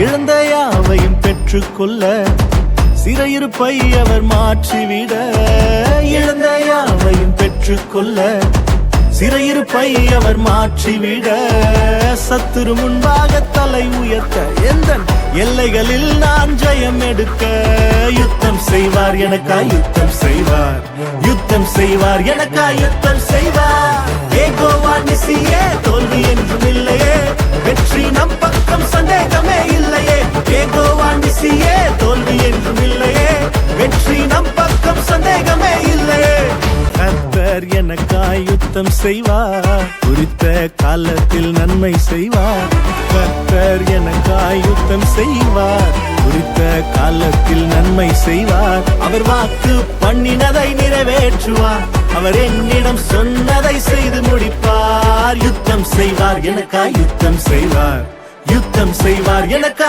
இழந்த யாவையும் பெற்றுக்கொள்ள சிறையிருப்பை அவர் மாற்றிவிட. இழந்த யாவையும் பெற்றுக்கொள்ள சிறையிருப்பை அவர் மாற்றிவிட. சத்துரு முன்பாக தலை உயர்த்த எந்த எல்லைகளில் நான் ஜெயம் எடுக்க. யுத்தம் செய்வார் எனக்காய் யுத்தம் செய்வார், யுத்தம் செய்வார் எனக்காய் யுத்தம் செய்வார். யெகோவா நிசியே, தோல்வி என்றும் இல்லையே, வெற்றி நம் பக்கம் சந்தேகமே இல்லையே. யெகோவா நிசியே, தோல்வி என்றும் இல்லையே, வெற்றி நம் பக்கம் சந்தேகமே இல்லையே. கர்த்தர் எனக்காய் யுத்தம் செய்வார், குறித்த காலத்தில் நன்மை செய்வார். கர்த்தர் எனக்காய் யுத்தம் செய்வார், குறித்த காலத்தில் நன்மை செய்வார். அவர் வாக்கு பண்ணினதை நிறைவேற்றுவார், அவர் என்னிடம் சொன்னதை செய்து முடிப்பார். யுத்தம் செய்வார் எனக்காய் யுத்தம் செய்வார், யுத்தம் செய்வார் எனக்காய்.